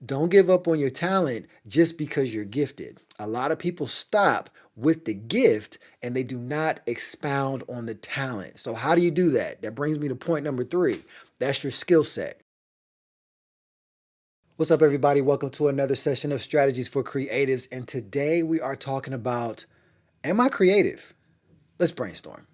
Don't give up on your talent just because you're gifted. A lot of people stop with the gift and they do not expound on the talent. So, how do you do that? That brings me to point number three. That's your skill set. What's up, everybody? Welcome to another session of Strategies for Creatives. And today we are talking about, am I creative? Let's brainstorm.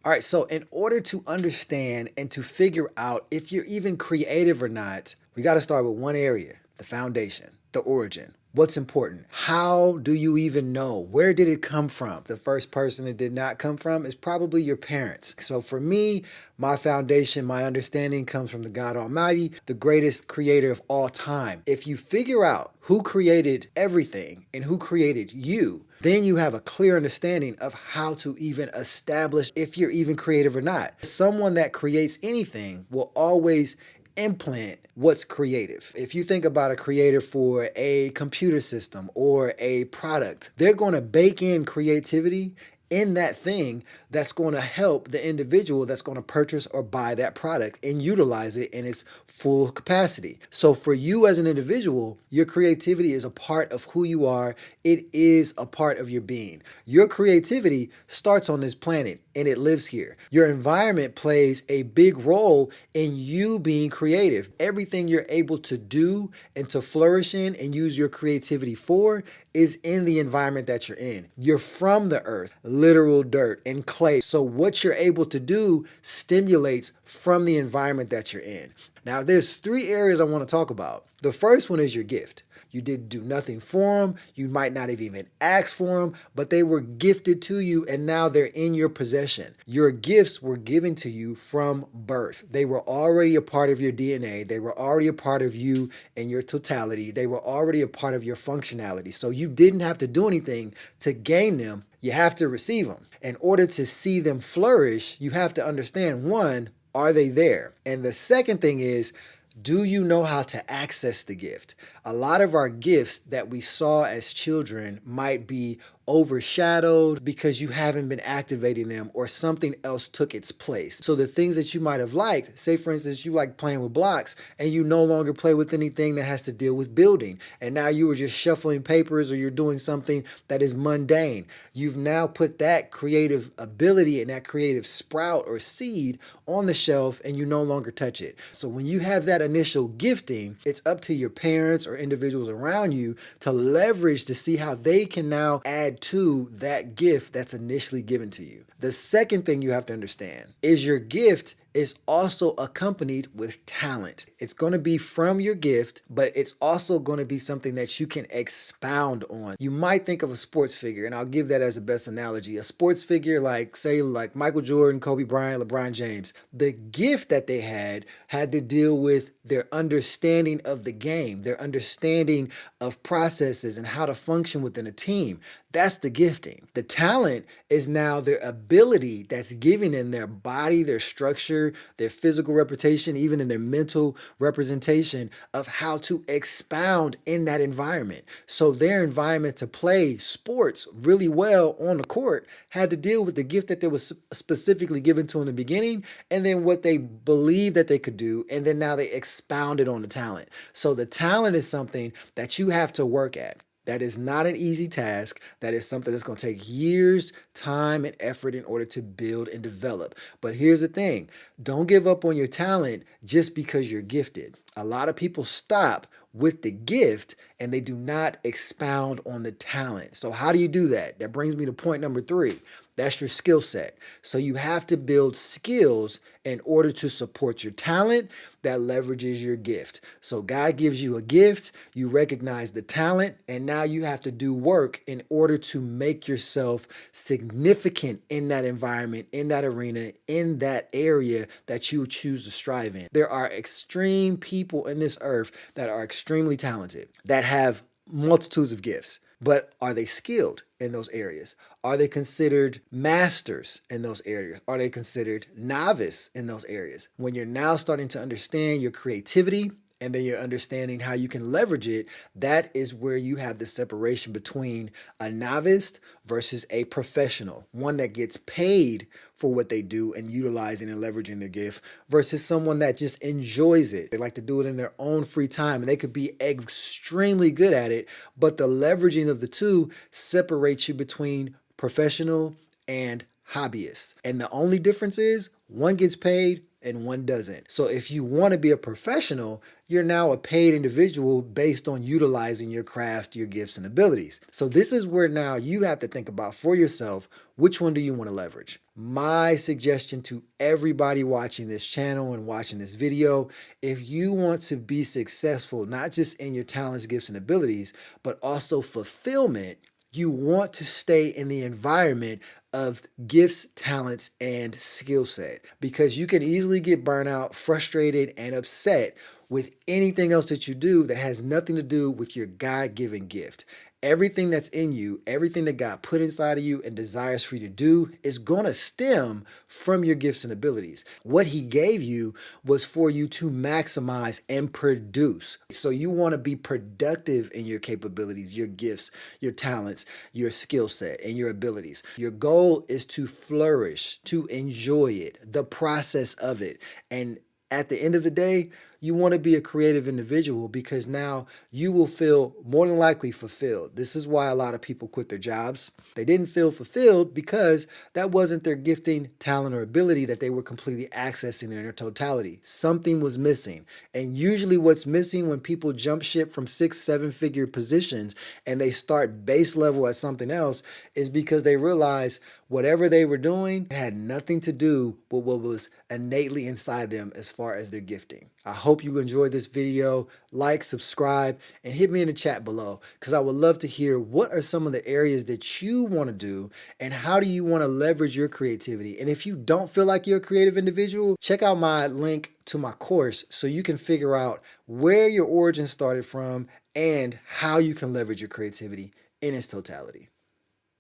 All right, so in order to understand and to figure out if you're even creative or not, we got to start with one area, the foundation, the origin. What's important? How do you even know? Where did it come from? The first person it did not come from is probably your parents. So for me, my foundation, my understanding comes from the God Almighty, the greatest creator of all time. If you figure out who created everything and who created you, then you have a clear understanding of how to even establish if you're even creative or not. Someone that creates anything will always implant what's creative. If you think about a creator for a computer system or a product, they're going to bake in creativity in that thing that's going to help the individual that's going to purchase or buy that product and utilize it in its full capacity. So for you as an individual, your creativity is a part of who you are. It is a part of your being. Your creativity starts on this planet and it lives here. Your environment plays a big role in you being creative. Everything you're able to do and to flourish in and use your creativity for is in the environment that you're in. You're from the earth, literal dirt and clay. So what you're able to do stimulates from the environment that you're in. Now, there's three areas I want to talk about. The first one is your gift. You didn't do nothing for them. You might not have even asked for them, but they were gifted to you and now they're in your possession. Your gifts were given to you from birth. They were already a part of your DNA. They were already a part of you and your totality. They were already a part of your functionality. So you didn't have to do anything to gain them. You have to receive them. In order to see them flourish, you have to understand, one, are they there? And the second thing is, do you know how to access the gift? A lot of our gifts that we saw as children might be overshadowed because you haven't been activating them or something else took its place. So the things that you might have liked, say for instance, you like playing with blocks and you no longer play with anything that has to deal with building. And now you were just shuffling papers or you're doing something that is mundane. You've now put that creative ability and that creative sprout or seed on the shelf and you no longer touch it. So when you have that initial gifting, it's up to your parents or individuals around you to leverage to see how they can now add to that gift that's initially given to you. The second thing you have to understand is your gift is also accompanied with talent. It's going to be from your gift, but it's also going to be something that you can expound on. You might think of a sports figure, and I'll give that as the best analogy. A sports figure like, say, like Michael Jordan, Kobe Bryant, LeBron James. The gift that they had to deal with their understanding of the game, their understanding of processes and how to function within a team. That's the gifting. The talent is now their ability that's given in their body, their structure, their physical representation, even in their mental representation of how to expound in that environment. So their environment to play sports really well on the court had to deal with the gift that they was specifically given to in the beginning, and then what they believed that they could do, and then now they expounded on the talent. So the talent is something that you have to work at. That is not an easy task. That is something that's going to take years, time, and effort in order to build and develop. But here's the thing. Don't give up on your talent just because you're gifted. A lot of people stop with the gift and they do not expound on the talent. So how do you do that? That brings me to point number three. That's your skill set. So you have to build skills in order to support your talent that leverages your gift. So God gives you a gift, you recognize the talent, and now you have to do work in order to make yourself significant in that environment, in that arena, in that area that you choose to strive in. There are extreme people in this earth that are extremely talented, that have multitudes of gifts. But are they skilled in those areas? Are they considered masters in those areas? Are they considered novice in those areas? When you're now starting to understand your creativity and then you're understanding how you can leverage it, that is where you have the separation between a novice versus a professional, one that gets paid for what they do and utilizing and leveraging their gift, versus someone that just enjoys it. They like to do it in their own free time, and they could be extremely good at it, but the leveraging of the two separates you between professional and hobbyists. And the only difference is one gets paid and one doesn't. So if you want to be a professional, you're now a paid individual based on utilizing your craft, your gifts, and abilities. So this is where now you have to think about for yourself, which one do you want to leverage? My suggestion to everybody watching this channel and watching this video, if you want to be successful, not just in your talents, gifts, and abilities, but also fulfillment, you want to stay in the environment of gifts, talents, and skill set, because you can easily get burnt out, frustrated, and upset with anything else that you do that has nothing to do with your God-given gift. Everything that's in you, everything that God put inside of you and desires for you to do is going to stem from your gifts and abilities. What He gave you was for you to maximize and produce. So you want to be productive in your capabilities, your gifts, your talents, your skill set, and your abilities. Your goal is to flourish, to enjoy it, the process of it. And at the end of the day, you want to be a creative individual, because now you will feel more than likely fulfilled. This is why a lot of people quit their jobs. They didn't feel fulfilled because that wasn't their gifting, talent, or ability that they were completely accessing in their totality. Something was missing. And usually what's missing when people jump ship from 6-7 figure positions and they start base level at something else is because they realize whatever they were doing had nothing to do with what was innately inside them as far as their gifting. I hope you enjoyed this video. Like, subscribe, and hit me in the chat below, because I would love to hear what are some of the areas that you want to do and how do you want to leverage your creativity. And if you don't feel like you're a creative individual, check out my link to my course so you can figure out where your origin started from and how you can leverage your creativity in its totality.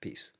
Peace.